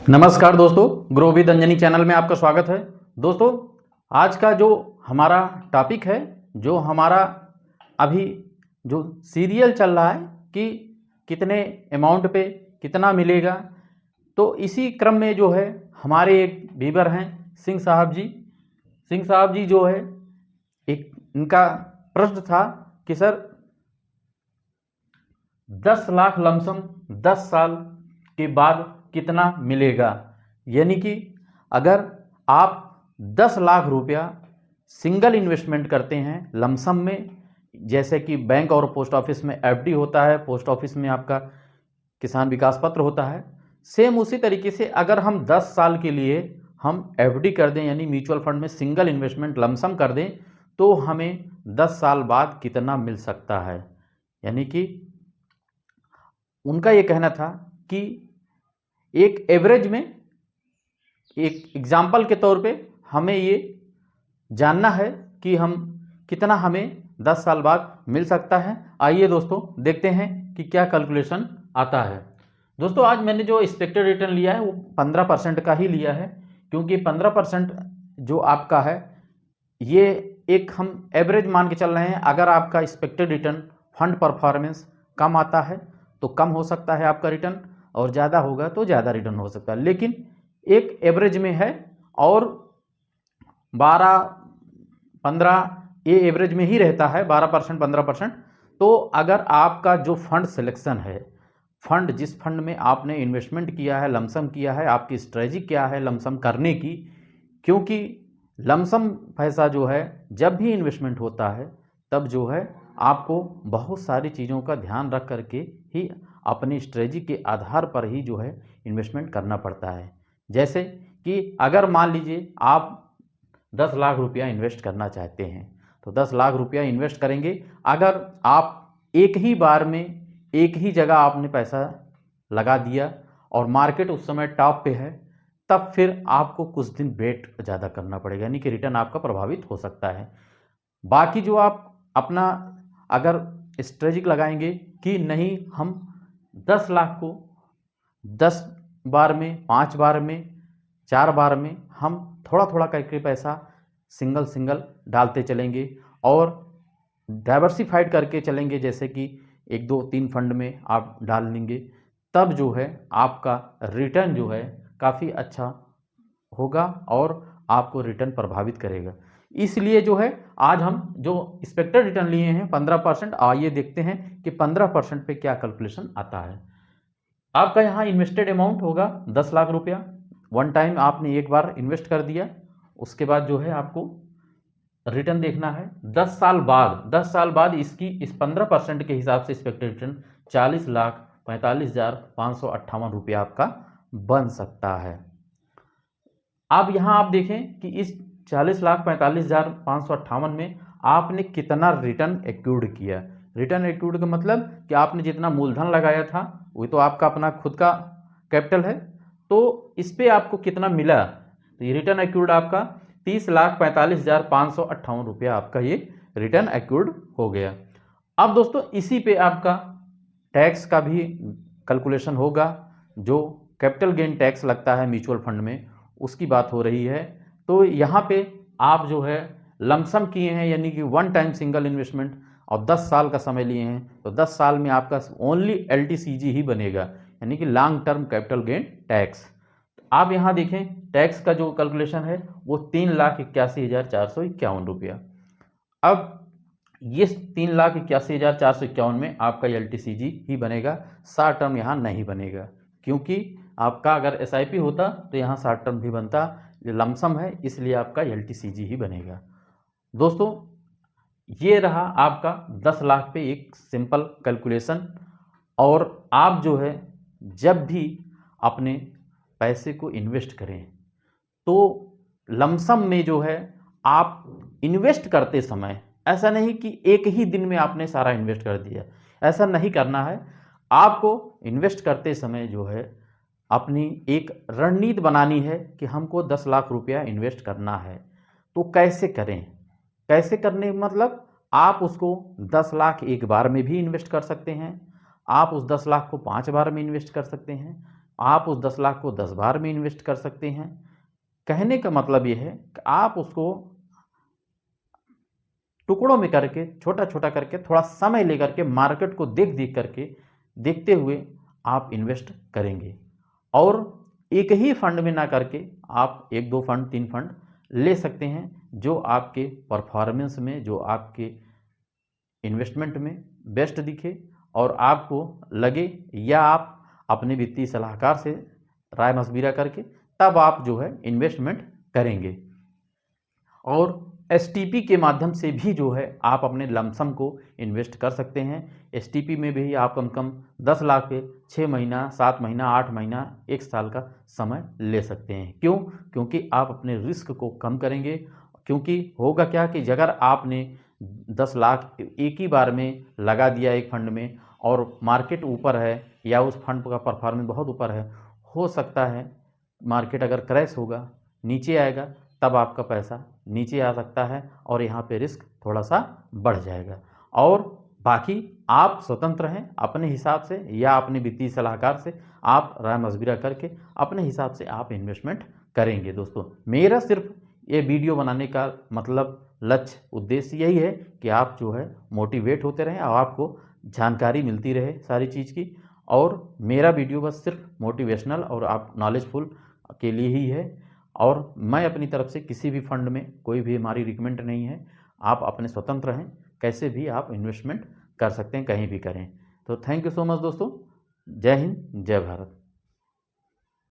नमस्कार दोस्तों, grow with Anjani channel में आपका स्वागत है। दोस्तों, आज का जो हमारा टॉपिक है, जो हमारा अभी जो सीरियल चल रहा है कि कितने अमाउंट पे कितना मिलेगा, तो इसी क्रम में जो है हमारे एक व्यूअर हैं सिंह साहब जी। सिंह साहब जी जो है एक इनका प्रश्न था कि सर 10 लाख लमसम 10 साल के बाद कितना मिलेगा। यानी कि अगर आप 10 लाख रुपया सिंगल इन्वेस्टमेंट करते हैं लमसम में, जैसे कि बैंक और पोस्ट ऑफिस में एफडी होता है, पोस्ट ऑफिस में आपका किसान विकास पत्र होता है, सेम उसी तरीके से अगर हम 10 साल के लिए हम एफडी कर दें, यानी म्यूचुअल फंड में सिंगल इन्वेस्टमेंट लमसम कर दें, तो हमें 10 साल बाद कितना मिल सकता है। यानी कि उनका ये कहना था कि एक एवरेज में, एक एग्जाम्पल के तौर पे हमें ये जानना है कि हम कितना हमें 10 साल बाद मिल सकता है। आइए दोस्तों देखते हैं कि क्या कैलकुलेशन आता है। दोस्तों, आज मैंने जो एक्सपेक्टेड रिटर्न लिया है वो 15% का ही लिया है, क्योंकि 15% जो आपका है ये एक हम एवरेज मान के चल रहे हैं। अगर आपका एक्सपेक्टेड रिटर्न फंड परफॉर्मेंस कम आता है तो कम हो सकता है आपका रिटर्न, और ज़्यादा होगा तो ज़्यादा रिटर्न हो सकता है, लेकिन एक एवरेज में है। और 12-15 ये एवरेज में ही रहता है, 12% 15%। तो अगर आपका जो फंड सिलेक्शन है, फंड जिस फंड में आपने इन्वेस्टमेंट किया है, लमसम किया है, आपकी स्ट्रेटजी क्या है लमसम करने की, क्योंकि लमसम पैसा जो है जब भी इन्वेस्टमेंट होता है तब जो है आपको बहुत सारी चीज़ों का ध्यान रख करके ही अपनी स्ट्रेटजी के आधार पर ही जो है इन्वेस्टमेंट करना पड़ता है। जैसे कि अगर मान लीजिए आप 10 लाख रुपया इन्वेस्ट करना चाहते हैं, तो 10 लाख रुपया इन्वेस्ट करेंगे। अगर आप एक ही बार में एक ही जगह आपने पैसा लगा दिया और मार्केट उस समय टॉप पे है, तब फिर आपको कुछ दिन वेट ज़्यादा करना पड़ेगा, यानी कि रिटर्न आपका प्रभावित हो सकता है। बाकी जो आप अपना अगर स्ट्रेटजिक लगाएंगे कि नहीं, हम 10 लाख को 10 बार में, 5 बार में, 4 बार में हम थोड़ा थोड़ा करके पैसा सिंगल सिंगल डालते चलेंगे और डाइवर्सिफाइड करके चलेंगे, जैसे कि 1 2 3 फंड में आप डाल लेंगे, तब जो है आपका रिटर्न जो है काफ़ी अच्छा होगा और आपको रिटर्न प्रभावित करेगा। इसलिए जो है आज हम जो एक्सपेक्टेड रिटर्न लिए हैं 15%, आइए देखते हैं कि 15% पे क्या कैलकुलेशन आता है। आपका यहाँ इन्वेस्टेड अमाउंट होगा 10 लाख रुपया। वन टाइम आपने एक बार इन्वेस्ट कर दिया, उसके बाद जो है आपको रिटर्न देखना है 10 साल बाद। 10 साल बाद इसकी इस 15% के हिसाब से एक्सपेक्टेड रिटर्न 40,45,558 रुपया आपका बन सकता है। अब यहाँ आप देखें कि इस 40,45,558 में आपने कितना रिटर्न एक्यूर्ड किया। रिटर्न एक्यूर्ड का मतलब कि आपने जितना मूलधन लगाया था वो तो आपका अपना खुद का कैपिटल है, तो इस पे आपको कितना मिला। तो ये रिटर्न एक्यूर्ड आपका 30,45,558 रुपया आपका ये रिटर्न एक्यूर्ड हो गया। अब दोस्तों इसी पे आपका टैक्स का भी कैलकुलेशन होगा। जो कैपिटल गेन टैक्स लगता है म्यूचुअल फंड में, उसकी बात हो रही है। तो यहाँ पे आप जो है लमसम किए हैं, यानी कि वन टाइम सिंगल इन्वेस्टमेंट, और 10 साल का समय लिए हैं, तो 10 साल में आपका ओनली LTCG ही बनेगा, यानी कि long term capital gain tax. आप यहाँ देखें टैक्स का जो कैलकुलेशन है वो 3,81,451 रुपया। अब ये 3,81,451 में आपका LTCG ही बनेगा, शॉर्ट टर्म यहाँ नहीं बनेगा, क्योंकि आपका अगर SIP होता तो यहाँ शॉर्ट टर्म भी बनता। ये लमसम है इसलिए आपका LTCG ही बनेगा। दोस्तों, ये रहा आपका 10 लाख पे एक सिंपल कैलकुलेशन। और आप जो है जब भी अपने पैसे को इन्वेस्ट करें तो लमसम में जो है आप इन्वेस्ट करते समय ऐसा नहीं कि एक ही दिन में आपने सारा इन्वेस्ट कर दिया, ऐसा नहीं करना है। आपको इन्वेस्ट करते समय जो है अपनी एक रणनीति बनानी है कि हमको 10 लाख रुपया इन्वेस्ट करना है, तो कैसे करें। कैसे करने मतलब आप उसको 10 लाख एक बार में भी इन्वेस्ट कर सकते हैं, आप उस 10 लाख को 5 बार में इन्वेस्ट कर सकते हैं, आप उस 10 लाख को 10 बार में इन्वेस्ट कर सकते हैं। कहने का मतलब ये है कि आप उसको टुकड़ों में करके, छोटा छोटा करके, थोड़ा समय लेकर के, मार्केट को देख देख करके, देखते हुए आप इन्वेस्ट करेंगे। और एक ही फंड में ना करके आप 1 2 फंड 3 फंड ले सकते हैं, जो आपके परफॉर्मेंस में, जो आपके इन्वेस्टमेंट में बेस्ट दिखे और आपको लगे, या आप अपने वित्तीय सलाहकार से राय मशविरा करके तब आप जो है इन्वेस्टमेंट करेंगे। और एसटीपी के माध्यम से भी जो है आप अपने लमसम को इन्वेस्ट कर सकते हैं। एसटीपी में भी आप कम कम 10 लाख पे 6 महीना, 7 महीना, 8 महीना, 1 साल का समय ले सकते हैं। क्यों? क्योंकि आप अपने रिस्क को कम करेंगे। क्योंकि होगा क्या कि अगर आपने 10 लाख एक ही बार में लगा दिया एक फंड में और मार्केट ऊपर है या उस फंड का परफॉर्मेंस बहुत ऊपर है, हो सकता है मार्केट अगर क्रैश होगा, नीचे आएगा, तब आपका पैसा नीचे आ सकता है और यहाँ पे रिस्क थोड़ा सा बढ़ जाएगा। और बाकी आप स्वतंत्र हैं अपने हिसाब से, या अपने वित्तीय सलाहकार से आप राय मशविरा करके अपने हिसाब से आप इन्वेस्टमेंट करेंगे। दोस्तों, मेरा सिर्फ ये वीडियो बनाने का मतलब, लक्ष्य, उद्देश्य यही है कि आप जो है मोटिवेट होते रहें और आपको जानकारी मिलती रहे सारी चीज़ की। और मेरा वीडियो बस सिर्फ मोटिवेशनल और आप नॉलेजफुल के लिए ही है। और मैं अपनी तरफ से किसी भी फंड में कोई भी हमारी रिकमेंड नहीं है। आप अपने स्वतंत्र हैं, कैसे भी आप इन्वेस्टमेंट कर सकते हैं, कहीं भी करें। तो थैंक यू सो मच दोस्तों। जय हिंद, जय भारत।